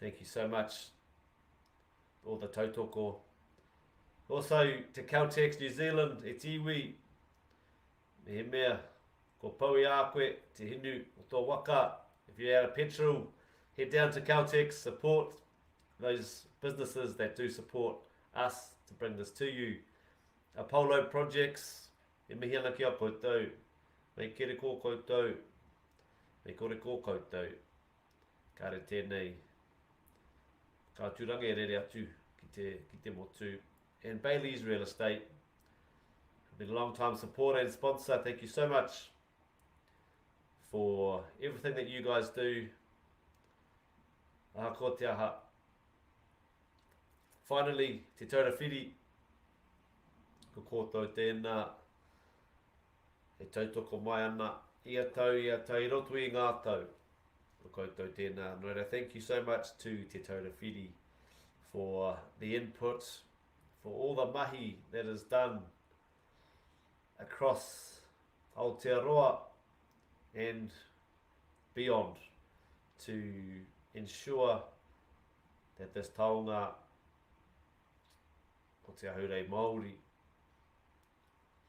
Thank you so much, all the tautoko. Also to Caltex New Zealand, e tiwi, me he mea, ko paui a koe, te hinu o tō waka. If you're out of petrol, head down to Caltex, support those businesses that do support us to bring this to you. Apollo projects, e mihi ana ki a koutou, me kere ko koutou, me kore ko koutou, kare tēnei, ka tūranga e rere atu ki te motu. And Bailey's Real Estate, been a long time supporter and sponsor. Thank you so much for everything that you guys do. Aha ko te aha. Finally, te taura whiri, ko kōtou tēnā, e tautoko mai ana, ia tau, i roto i ngā tau, ko kōtou tēnā. Noira, thank you so much to te taura whiri for the input, for all the mahi that is done across Aotearoa and beyond to ensure that this taonga o te ahurei Māori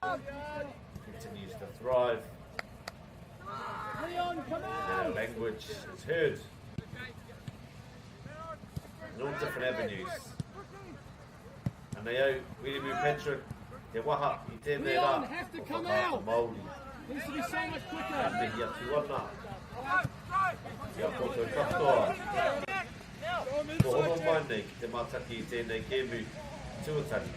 continues to thrive and our language is heard in all different avenues. Anei au, Wirimu Patrick, te waha I tēnei rā o whakaata Māori. Ka mihi atu ana. Kia koutou katoa. Ko ono mai nei ki te mātaki I tēnei kēmu tuatari.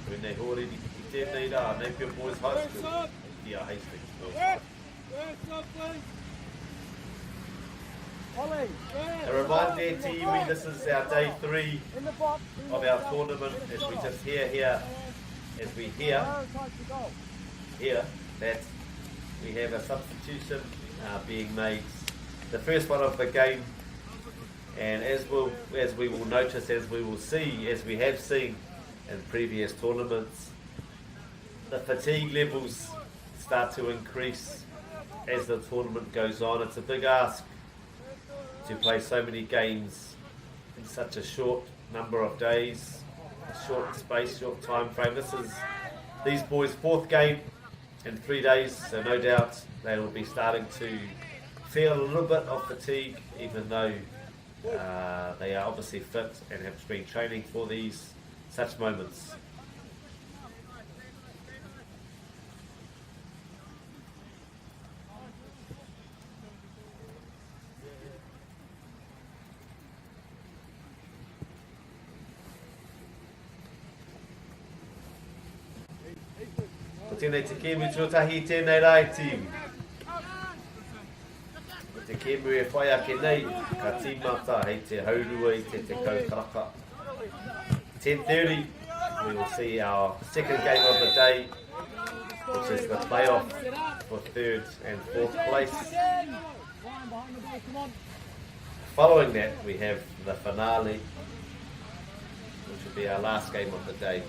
Koe nei hōreri I tēnei rā, Napier Boys High School, ki a Hastings. A reminder to you, this is our day 3 of our tournament, as we just hear that we have a substitution being made, the first one of the game, and as we will notice, as we will see, as we have seen in previous tournaments, the fatigue levels start to increase as the tournament goes on. It's a big ask to play so many games in such a short number of days, a short space, short time frame. This is these boys' 4th game in 3 days, so no doubt they will be starting to feel a little bit of fatigue, even though they are obviously fit and have been training for such moments. Tēnei te kēmu tuatahi tēnei rai tīmu. Te kēmu e whai ake nei, ka tīmata hei te haurua I te kaukaraka. 10:30, we will see our second game of the day, which is the playoff for 3rd and 4th place. Following that, we have the finale, which will be our last game of the day.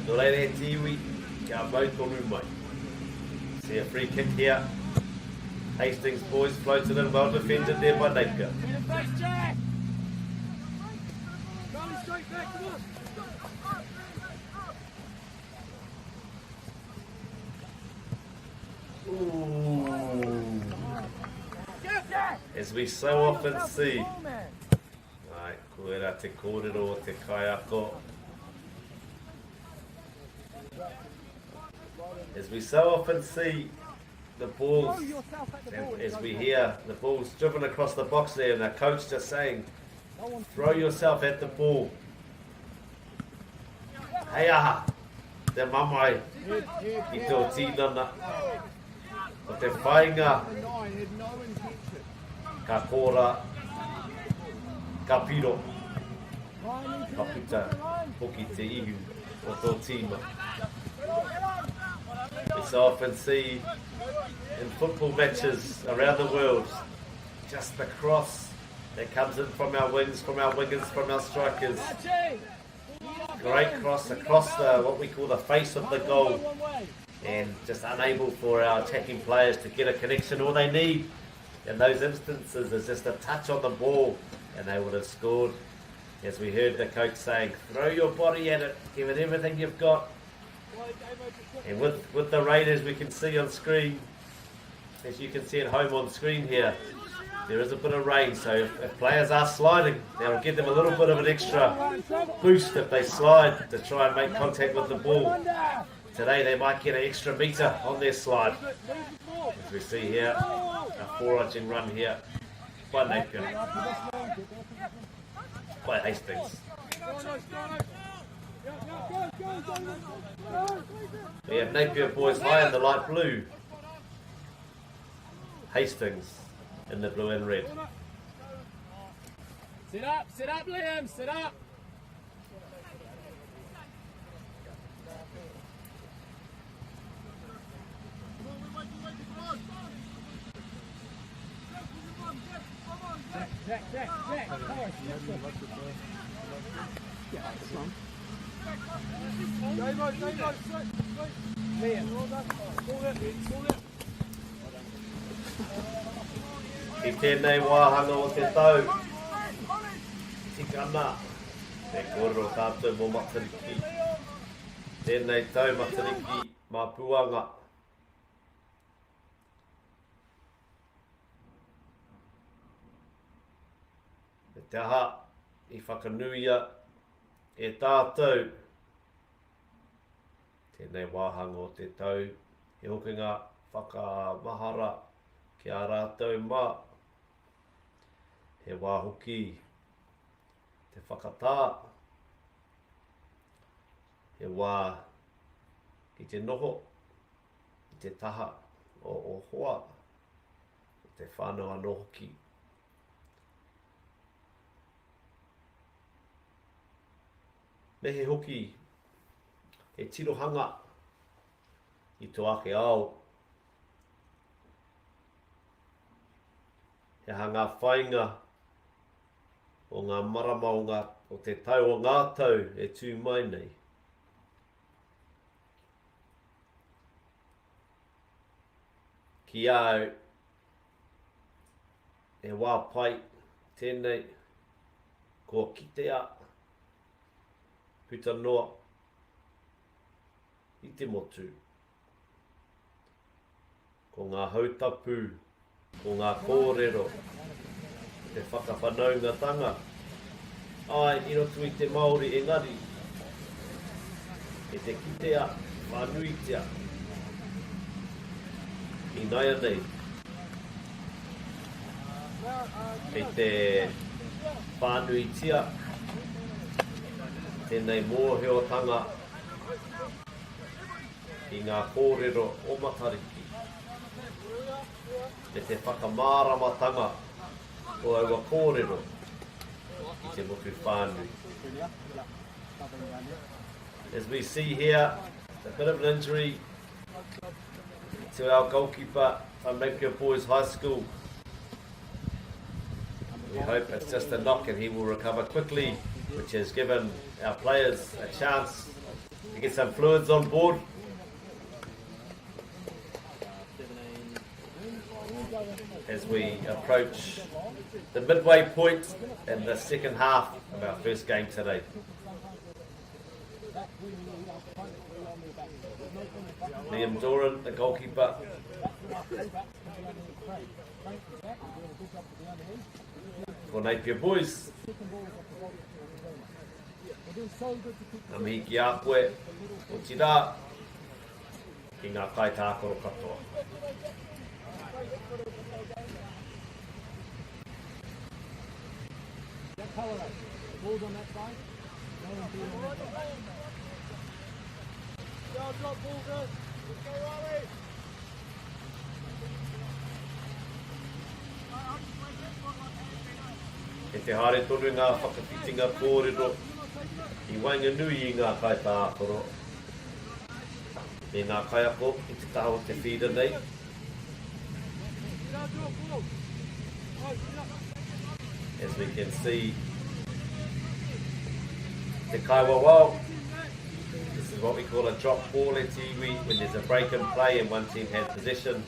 No reire he tiwi, kia mau tonu mai. See a free kick here. Hastings boys floated in, well defended there by Napier. Ooh. As we so often see. Ai, koera te kōrero, te kaiako. As we so often see the balls, as we hear the balls driven across the box there, and the coach just saying, throw yourself at the ball. Hei aha, te mamai, I tō tīnana, o te whainga, ka kōra, ka piro, ka puta, hoki te ihu o tō tīma. We so often see in football matches around the world just the cross that comes in from our wings, from our wingers, from our strikers. great cross across the what we call the face of the goal, and just unable for our attacking players to get a connection. All they need in those instances is just a touch on the ball and they would have scored. As we heard the coach saying, throw your body at it, give it everything you've got. And with the rain, as we can see on screen, as you can see at home on screen here, there is a bit of rain, so if players are sliding, that'll give them a little bit of an extra boost if they slide to try and make contact with the ball. Today they might get an extra metre on their slide. As we see here, a foraging run here by Napier, by Hastings. We have Napier boys high in the light blue, Hastings in the blue and red. Sit up Liam, sit up! Jack. I tēnei wāhanga o te tau, tikana, te koro tātou mō matariki, tēnei tau matariki mā puanga. E te aha I whakanuia e tātou, tēnei wāhanga o te tau, he hokinga whakamahara ki a rātou mā. He wāhoki, te whakatā, he wā ki te noho, I te taha o hoa, te whānau anō hoki. Me he hoki, he tirohanga I tō ake ao. He hanga whainga o ngā marama o te tau o ngā tau e tū mai nei. Ki au, e wā pai tēnei, ko kitea, puta noa, I te motu. Ko ngā hautapu, ko ngā kōrero, te whakawhanaungatanga. Ai, I roto I te Māori engari, e te kitea, whanuitea. I naia nei, e te whanuitea, tēnei mōheotanga, I ngā kōrero o matariki. E te whakamāramatanga o aua kōrero I te motu whānui. As we see here, a bit of an injury to our goalkeeper from Napier Boys High School. We hope it's just a knock and he will recover quickly, which has given our players a chance to get some fluids on board. As we approach the midway point in the second half of our first game today. Liam Doran, the goalkeeper. For Napier Boys. Amihi ki a koe o tira ki ngā kai tākoro katoa. Balls on that side. Drop ball good. Let's go, Ollie. E te haere tonu ngā whakawhitinga kōrero I wainganui I ngā kai tākoro. Me ngā kaiako I te taho te whira nei. As we can see, Te kaiwa wau. This is what we call a drop ball at iwi. When there's a break in play and one team has possession,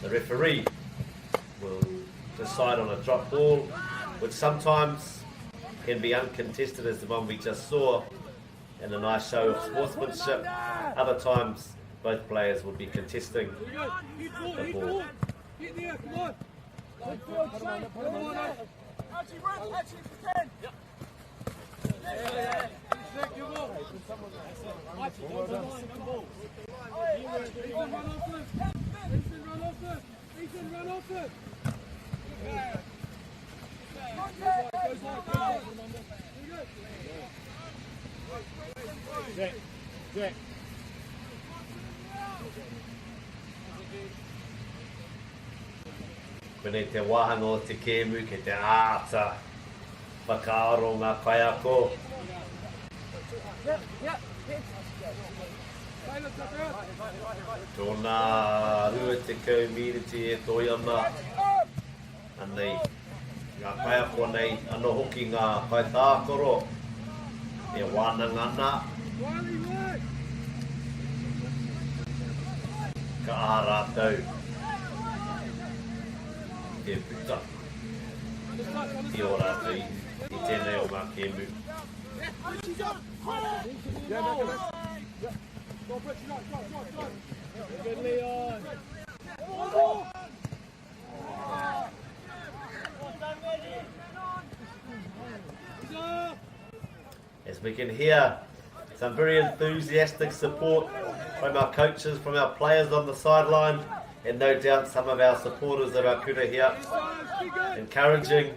the referee will decide on a drop ball, which sometimes can be uncontested as the one we just saw, and a nice show of sportsmanship. Other times both players will be contesting the ball. Jack. Pene te wahanga o te kēmu ke te āta whakaaro ngā kaiako. Tōna rua te community e toi ana. Anei, ngā kaiako nei, anō hoki ngā kaitākoro. E wānanga ana. Ka ārātau. Te puta. Ti o rātou i tēnei o ngā kēmu. As we can hear some very enthusiastic support from our coaches, from our players on the sideline, and no doubt some of our supporters of our kura here, encouraging.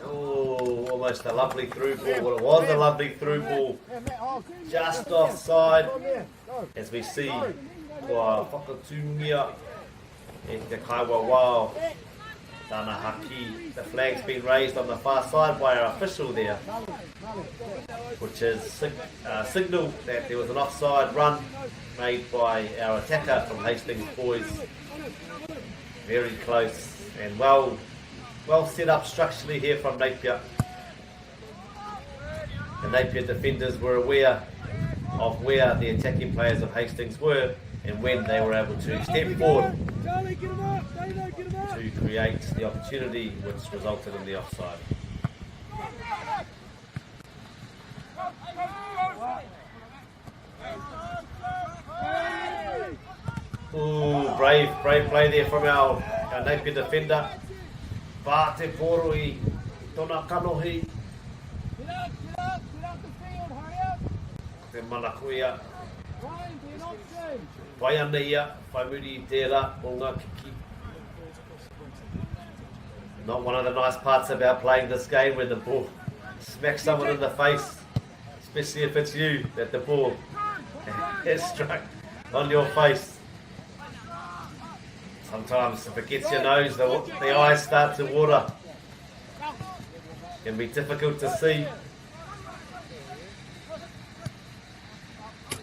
Oh, almost a lovely through ball. Well, it was a lovely through ball, just offside, as we see kua whakatungia e te kaiwa wao. Tana haki. The flag's been raised on the far side by our official there, which is signal that there was an offside run made by our attacker from Hastings boys. Very close and well set up structurally here from Napier. The Napier defenders were aware of where the attacking players of Hastings were and when they were able to step forward to create the opportunity which resulted in the offside. Ooh, brave play there from our Napier defender. Pāte poro I tōna kanohi. Te manakuia. Pai ana ia, whai muri I tērā o ngā kiki. Not one of the nice parts about playing this game when the ball smacks someone in the face, especially if it's you, that the ball has struck on your face. Sometimes if it gets your nose, the eyes start to water. It can be difficult to see.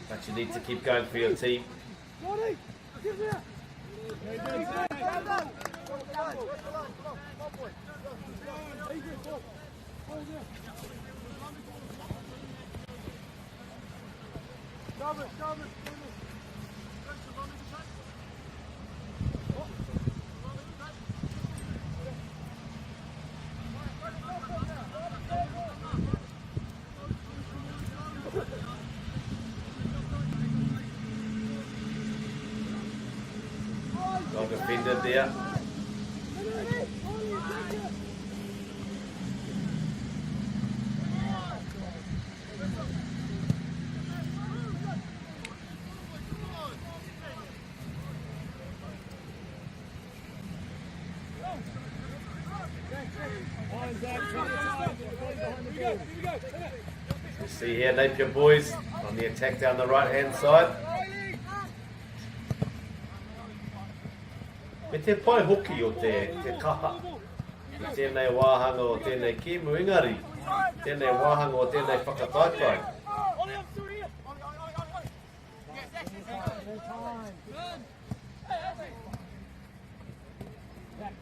But you need to keep going for your team. Well defended there. You see here Napier boys on the attack down the right hand side. Me te pai hoki o te kaha. I tēnei wāhanga o tēnei kēmu ingari. Tēnei wāhanga o tēnei whakataitai.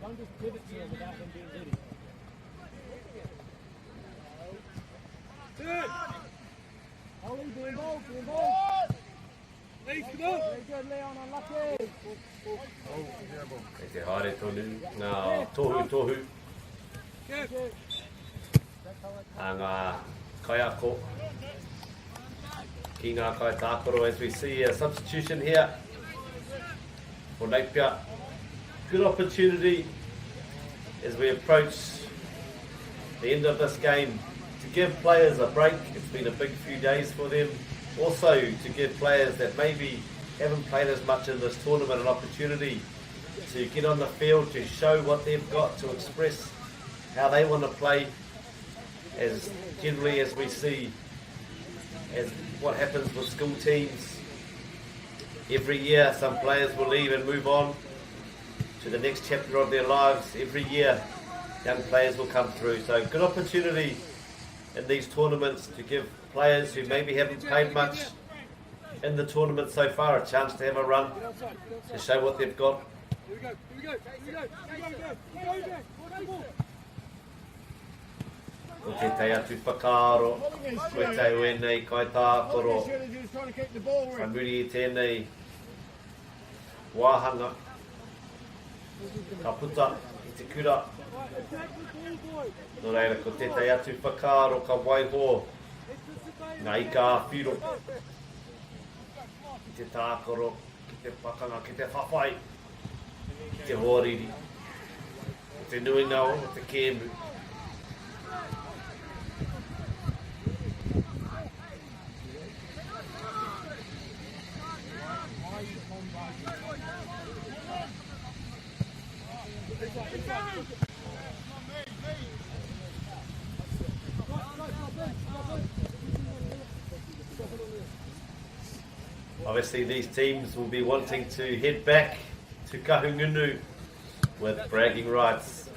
Don't just pivot to him without him being hidden. Ollie, be involved, be involved. Leeds, come on. Very good, Leon, unlucky. E te haere tonu, ngā tohu. A ngā kaiako. Ki ngā kai tākoro, as we see a substitution here for Napier. Good opportunity as we approach the end of this game to give players a break. It's been a big few days for them. Also to give players that maybe haven't played as much in this tournament an opportunity to get on the field, to show what they've got, to express how they want to play. As generally as we see, as what happens with school teams, every year some players will leave and move on to the next chapter of their lives. Every year young players will come through. So good opportunity in these tournaments to give players who maybe haven't played much in the tournament so far a chance to have a run, to show what they've got. Ko te tei atu whakaaro, koe tau e nei kai tākoro. Ka muri i tēnei wāhanga. Ka puta i te kura. Nō reira, ko te tei atu whakaaro ka waiho. Ngā ika whiro. Ki te tākoro, ki te pakanga, ki te whawhai. Ki te hōriri. Ki te nuingao, ki te kēmu. Obviously these teams will be wanting to head back to Kahungunu with bragging rights.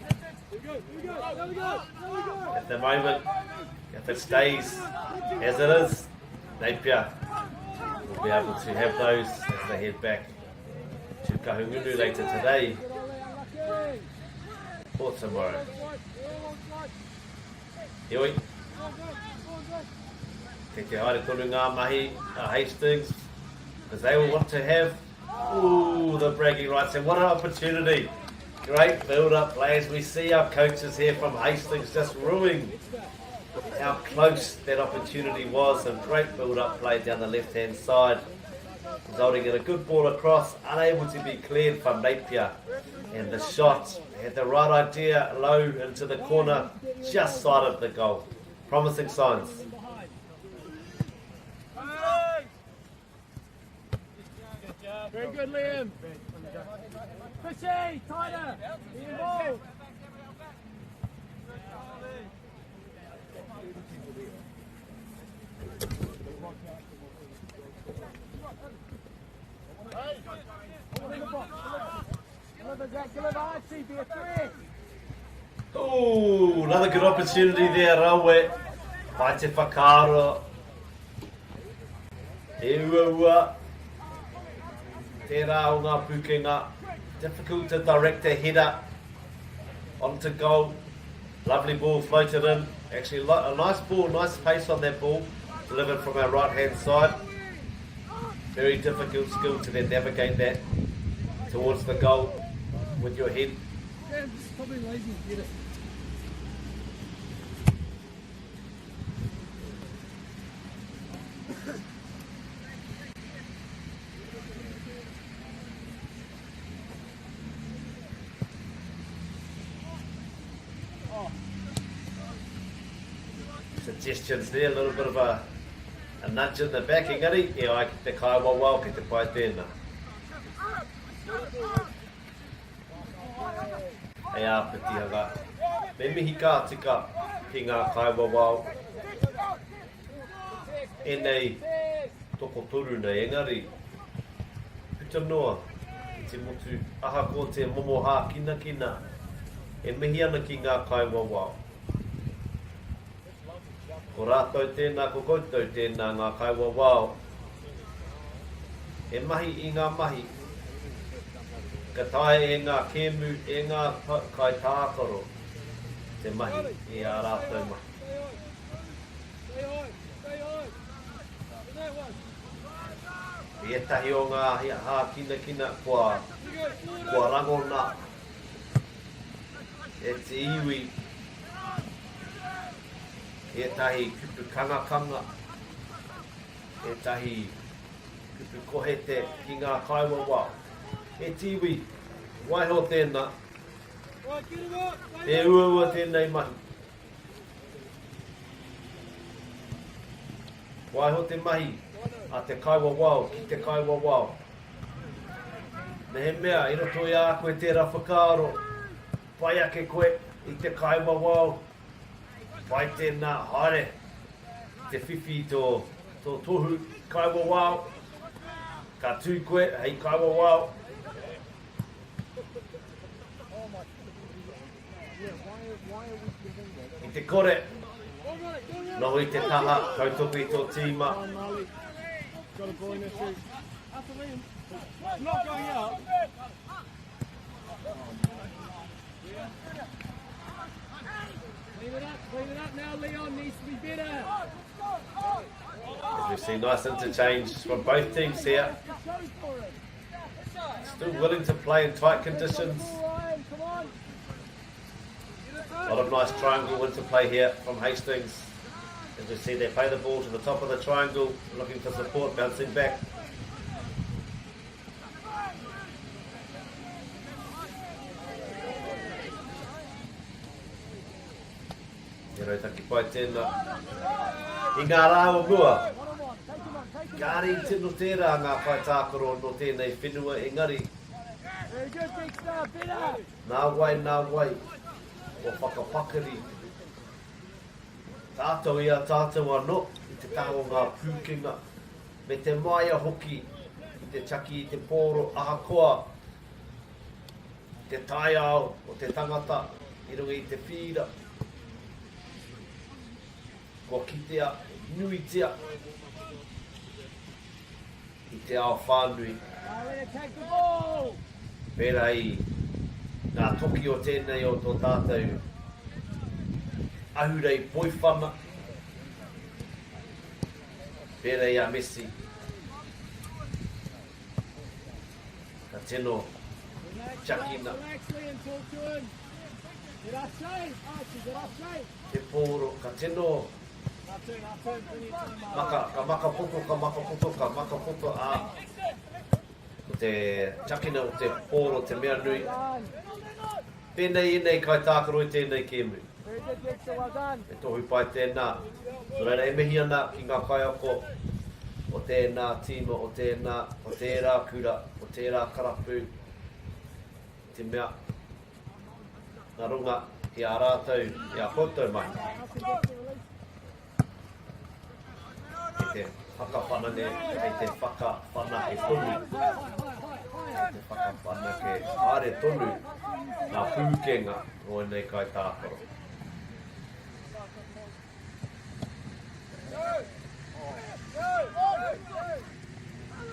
At the moment, if it stays as it is, Napier will be able to have those as they head back to Kahungunu later today or tomorrow. Iwi, te haere tonu ngā mahi a Hastings, because they will want to have the bragging rights. And what an opportunity. Great build-up play as we see our coaches here from Hastings just ruining how close that opportunity was. A great build-up play down the left-hand side, resulting in a good ball across, unable to be cleared from Napier. And the shot had the right idea, low into the corner, just side of the goal. Promising signs. Very good, Liam. Fishy, tighter. Be involved. Oh, another good opportunity there, Rawe. Pai te whakaaro. E ua. Tērā o ngā pukenga. Difficult to direct a header onto goal. Lovely ball floated in. Actually, a nice ball, nice pace on that ball. Delivered from our right hand side. Very difficult skill to then navigate that towards the goal with your head. Yeah, probably lazy to get it. Suggestions there, a little bit of a nudge in the back. Engari, e ai ki te kai wawau ki te pai tēnā. E āpiti hanga. Me mihi ka tika ki ngā kai wawau. E nei toko toru nei, engari. Puta noa, ki te motu aha ko te momoha kina kina. E mihi ana ki ngā kai wawau. Ko rātou tēnā, ko koutou tēnā ngā kai wawau. E mahi i ngā mahi. Ka tae e ngā kēmu, e ngā kai tākaro. Te mahi i a rātou mahi. E tahi o ngā hā kina kua rangona. E te iwi. E tahi kupu kanga. E tahi kupu kohete ki ngā kaiwawa. E te iwi. Waiho tēnā. E ua tēnei mahi. Waiho te mahi. A te kaiwa wau, ki te kaiwa wau. Me he mea, i roto i a koe tērā whakaaro. Pai ake koe i te kaiwa wau. Pai tēnā haere. Te whiwhi tō tohu kaiwa wau. Ka tū koe, hei kaiwa wau. I te kore. Noho i te taha, kautoku i tō tīma. Got a ball in the shoot. Not going up. Clean it up now, Leon needs to be better. As we see nice interchange from both teams here. Still willing to play in tight conditions. A lot of nice triangle interplay here from Hastings. As we see, they play the ball to the top of the triangle, looking for support, bouncing back. Nero taki pai tēnā. I ngā rā o mua. Kāri tino tērā ngā pai tākaro no tēnei whenua engari. Nā wai. O whakapakari. Tātou ia tātou anō i te tāo ngā pūkenga. Me te maia hoki i te chaki i te pōro ahakoa. Te taiao o te tangata i runga i te whira. Kua kitea, nuitea. I te ao whānui. Pērā i ngā toki o tēnei o tō tātou. Ahurei poiwhana. Pērā i a Messi. Ka tino. Chakina. Te pōro. Ka tino. Ka maka poto. O te chakina o te pōro, te mea nui. Pēnei inei kai tākaro i tēnei kēmu. E tohu pai tēnā. Reira e mihi ana ki ngā kaiako o tēnā tīma, o tērā kura, o tērā karapu. Te mea. Ngā runga i a rātou, i a koutou mai. E te whakawhanane, e te whakawhana e tonu. E te whakawhana ke are tonu. Ngā pūkenga o nei kai tākaro.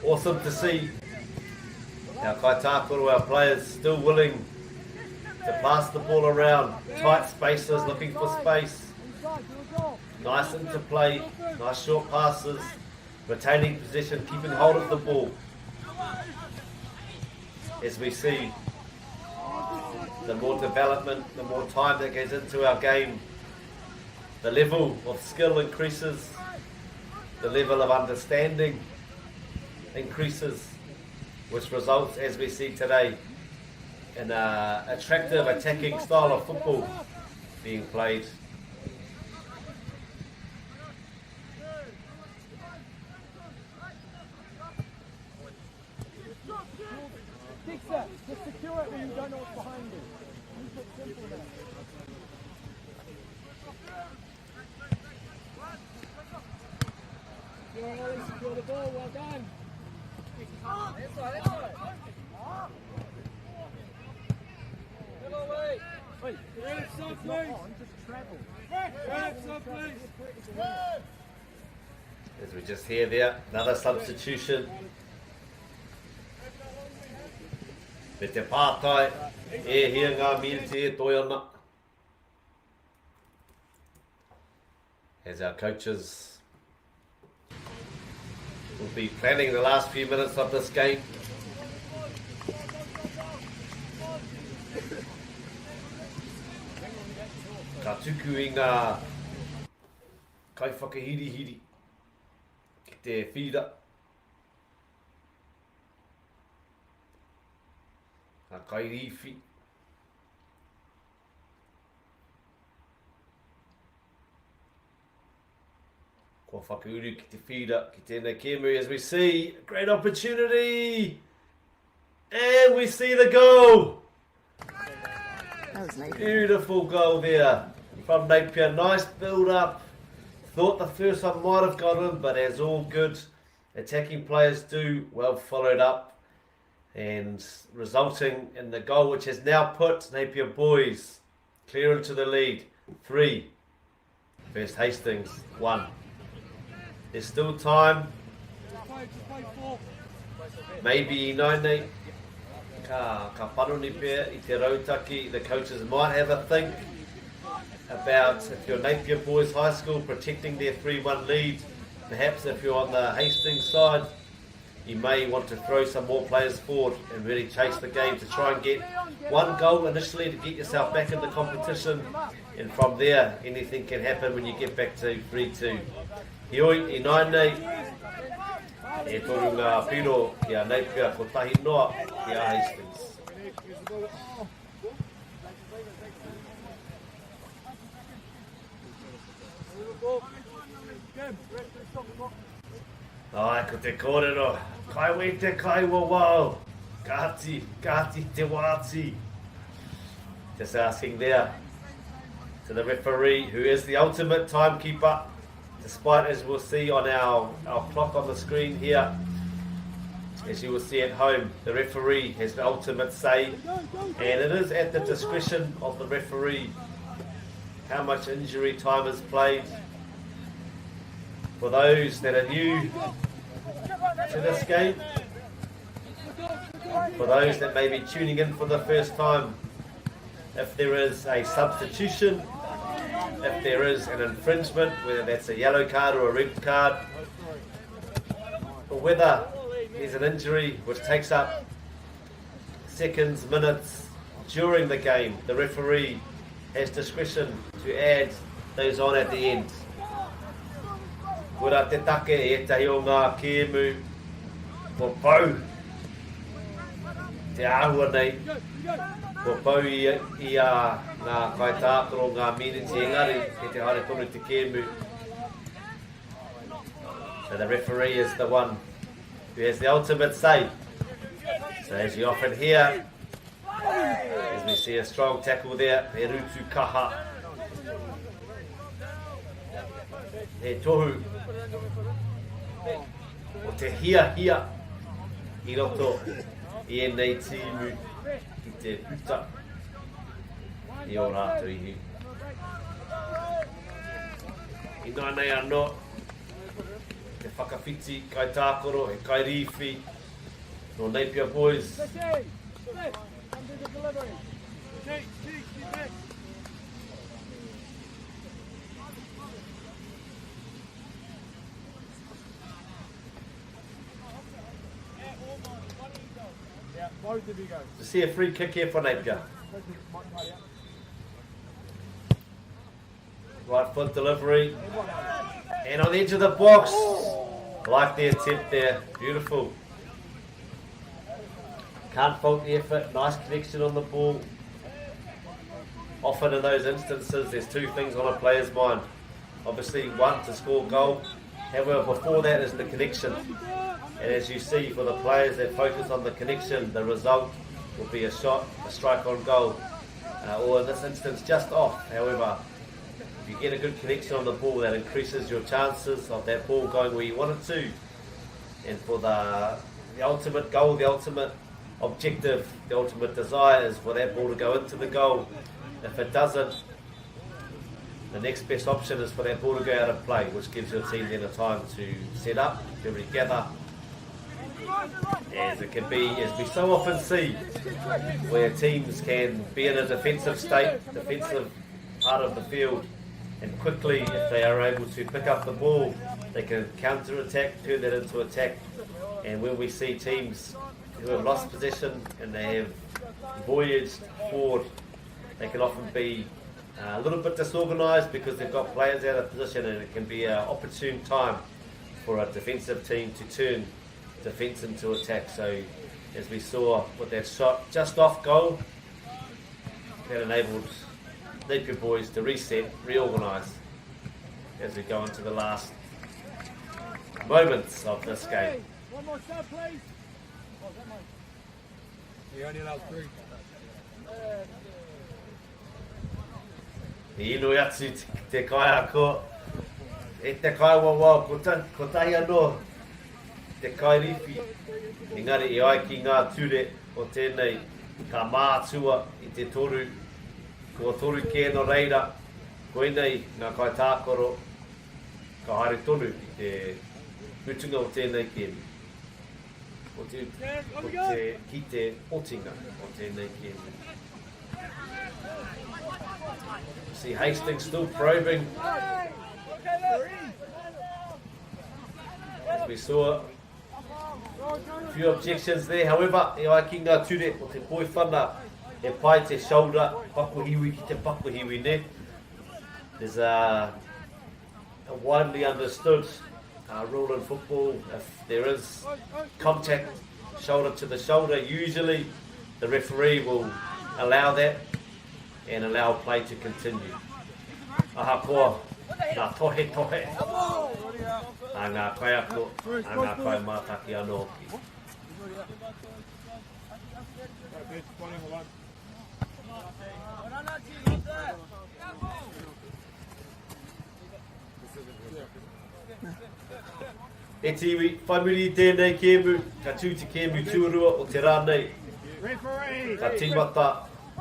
Awesome to see our kai tākaro, our players still willing to pass the ball around, tight spaces, looking for space. Nice interplay, nice short passes, retaining possession, keeping hold of the ball. As we see, the more development, the more time that goes into our game, the level of skill increases, the level of understanding increases, which results, as we see today, in an attractive attacking style of football being played. Just secure it when you don't know what's behind you. Keep it simple now. Secure the ball, well done. That's right. Wait, grab softly. Just travel. Grab softly. As we just hear there, another substitution. Me te pātai, e hia ngā miriti e toi ana. As our coaches We'll be planning the last few minutes of this game. Ka tuku I ngā kai whakahiri ki te whira. Ka kai riwhi. Ko whakauru ki te whira ki tēnei kēmu as we see a great opportunity. And we see the goal. That was Napier. Beautiful goal there from Napier. Nice build up. Thought the first one might have got in, but as all good attacking players do, well followed up and resulting in the goal, which has now put Napier boys clear into the lead. 3. First Hastings 1. There's still time. Maybe 9. Ka paroni pia I te rautaki. The coaches might have a think about, if you're Napier Boys High School, protecting their 3-1 lead. Perhaps if you're on the Hastings side, you may want to throw some more players forward and really chase the game to try and get one goal initially to get yourself back in the competition, and from there anything can happen when you get back to 3-2. Hioi I nainei e toru ngā piro ki a Napier ko tahi noa ki a Hastings. Ai, ko te kōrero. Kai wei te kai wawau. Kāti te wāti. Just asking there to the referee, who is the ultimate timekeeper. Despite, as we'll see on our clock on the screen here, as you will see at home, the referee has the ultimate say, and it is at the discretion of the referee how much injury time is played. For those that are new to this game, for those that may be tuning in for the first time, if there is a substitution, if there is an infringement, whether that's a yellow card or a red card, or whether there's an injury which takes up seconds, minutes during the game, the referee has discretion to add those on at the end. Kura te take e tahi o ngā kēmu ko pau te āhua nei, ko pau I ngā kaitākaro ngā miniti engari e te haere tonu te kēmu. So the referee is the one who has the ultimate say. So as you often hear, as we see a strong tackle there, e rutu kaha. E tohu. O te hia I roto I enei tīmu ki te puta I o rātou ihi. I nānei anō, te whakawhiti kai tākoro e kai riwhi no Napier Boys. To see a free kick here for Napier. Right foot delivery. And on the edge of the box. Like the attempt there. Beautiful. Can't fault the effort. Nice connection on the ball. Often in those instances, there's two things on a player's mind. Obviously, one, to score goal. However, before that is the connection. And as you see, for the players that focus on the connection, the result will be a shot, a strike on goal. Or in this instance, just off. However, if you get a good connection on the ball, that increases your chances of that ball going where you want it to. And for the ultimate goal, the ultimate objective, the ultimate desire is for that ball to go into the goal. If it doesn't, the next best option is for that ball to go out of play, which gives your team then a time to set up, to regather. As it can be, as we so often see, where teams can be in a defensive state, defensive part of the field, and quickly, if they are able to pick up the ball they can counter-attack, turn that into attack. And when we see teams who have lost possession and they have voyaged forward, they can often be a little bit disorganised because they've got players out of position, and it can be an opportune time for a defensive team to turn defence into attack. So as we saw with that shot just off goal, that enabled Napier boys to reset, reorganise as we go into the last moments of this game. One more shot, please. He only allows 3. I inu atu te kai ako, e te kai wawa, ko tahi anō te kai riwhi. Engari i ai ki ngā ture o tēnei ka mātua i te toru, ko toru kē no reira, koinei ngā kai tākoro, ka haere tonu i te mutunga o tēnei kēmu. O te ki te otinga o tēnei kēmu. See Hastings still probing. As we saw a few objections there, however, e ai ki ngā ture o te poi whana e pai te shoulder, pakuhiwi ki te pakuhiwi ne. There's a widely understood rule in football. If there is contact shoulder to the shoulder, usually the referee will allow that and allow play to continue. Aha koa, ngā tohe tohe, a ngā kai ako, a ngā kai mātaki anō ki. E tiwi, whaimuri i tēnei kēmu, ka tū te kēmu tūrua o te rānei. Ka tīmata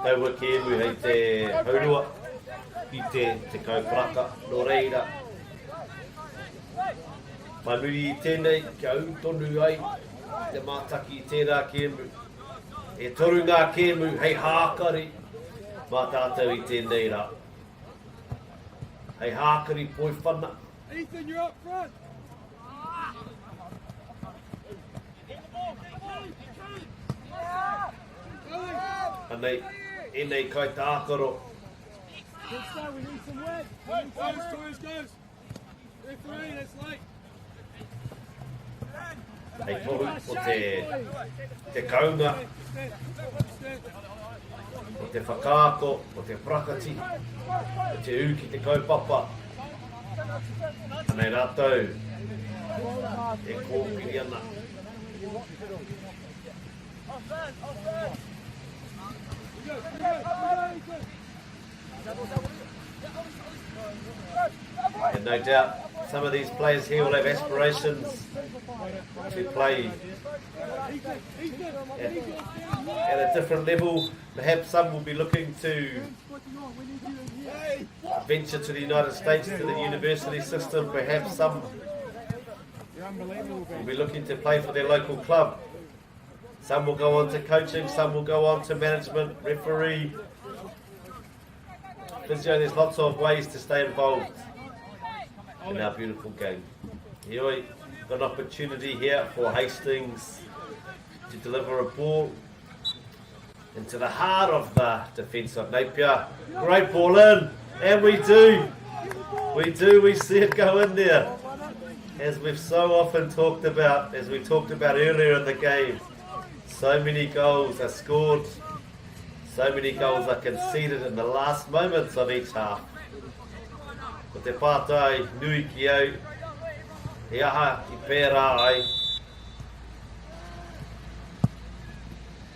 taua kēmu hei te haurua, i te kauparaka no reira. Whaimuri i tēnei, kia tonu ai, te mātaki i tērā kēmu. E toru ngā kēmu hei hākari, mā tātou i tēnei rā. Hei hākari poi whana. Ethan, you're up front. Anei, e nei kai tākaro. Good start, we need some work. Goes. Referee, that's late. Hei tohu o te kaunga, o te whakaako, o te prakati, o te ū ki te kaupapa. Anei rātou, e kōpiri ana. And no doubt some of these players here will have aspirations to play at a different level. Perhaps some will be looking to venture to the United States, to the university system. Perhaps some will be looking to play for their local club. Some will go on to coaching, some will go on to management, referee, physio. There's lots of ways to stay involved in our beautiful game. Here got an opportunity here for Hastings to deliver a ball into the heart of the defence of Napier. Great ball in, and we see it go in there. As we've so often talked about, as we talked about earlier in the game, so many goals are scored, so many goals are conceded in the last moments of each half. Ko te pātai nui ki au, e aha i pērā ai.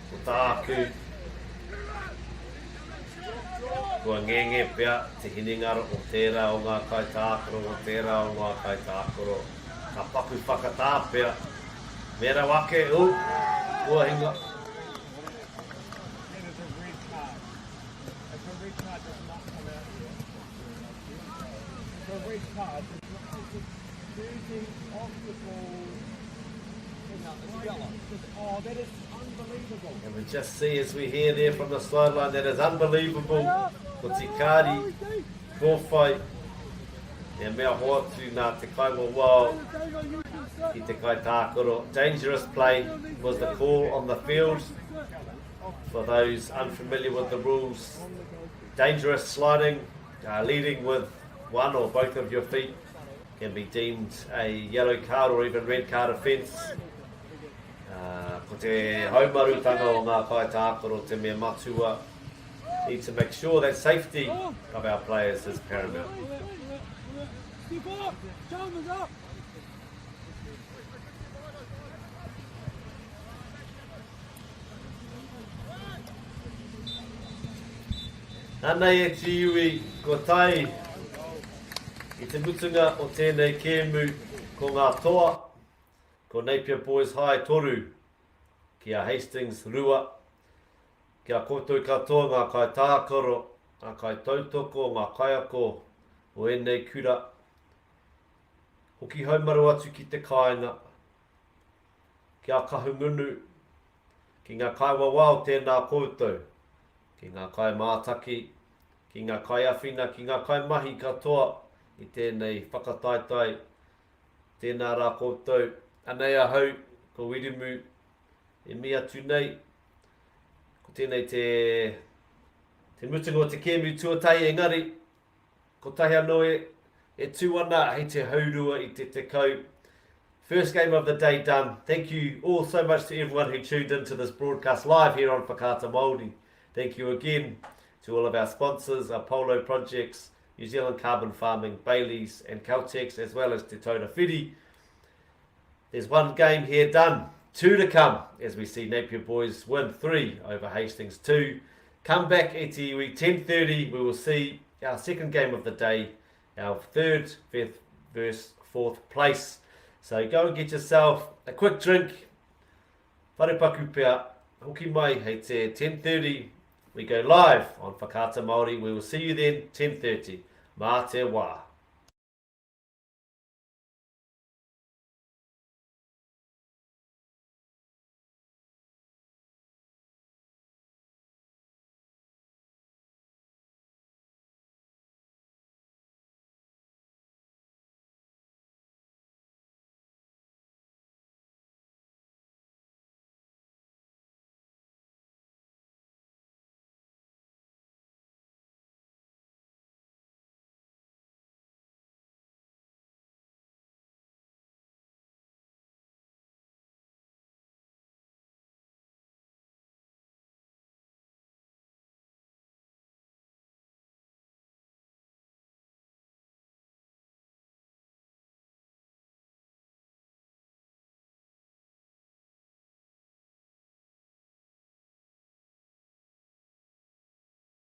Ko tāku, kua ngenge pia te hiningaro o tērā o ngā kai tākoro, o tērā o ngā kai tākoro. Ka paku whakatā pia, mera wake u, kua hinga. Oh, that is unbelievable. And we just see as we hear there from the sideline, that is unbelievable. Ko te kāri, kōwhai, E mea hoa tu nā te kainga wao ki te kai tākoro. Dangerous play was the call on the field. For those unfamiliar with the rules, dangerous sliding, leading with one or both of your feet can be deemed a yellow card or even red card offence. Ko te haumarutanga o ngā kai tākoro te mea matua. Need to make sure that safety of our players is paramount. Keep up! Chalmers up! Anei e te iwi ko tai i te mutunga o tēnei kēmu ko ngā toa, ko Napier Boys High toru, ki a Hastings rua, ki a koutou katoa ngā kai tākoro, ngā kai tautoko, ngā kaiako o enei kura. Hoki haumaru atu ki te kāinga, ki a kahungunu, ki ngā kai wawa o tēnā koutou, ki ngā kai mātaki, ki ngā kai awhina, ki ngā kai mahi katoa i tēnei whakataitai, tēnā rā koutou. Anei ahau, ko Wirimu, e mi atu nei, ko tēnei te mutunga o te kēmu tuatai engari, ko tahi anō e tūana hei te haurua i te kau. First game of the day done. Thank you all so much to everyone who tuned into this broadcast live here on Whakaata Māori. Thank you again to all of our sponsors, our Polo Projects, New Zealand Carbon Farming, Bailey's and Caltex, as well as Te Taura Whiri. There's one game here done, 2 to come, as we see Napier Boys win 3 over Hastings 2. Come back at 10:30, we will see our second game of the day, our 3rd, 5th versus 4th place. So go and get yourself a quick drink. Wharepaku pea, hoki mai, hei te 10:30. We go live on Whakaata Māori. We will see you then, 10:30. Mā te wā.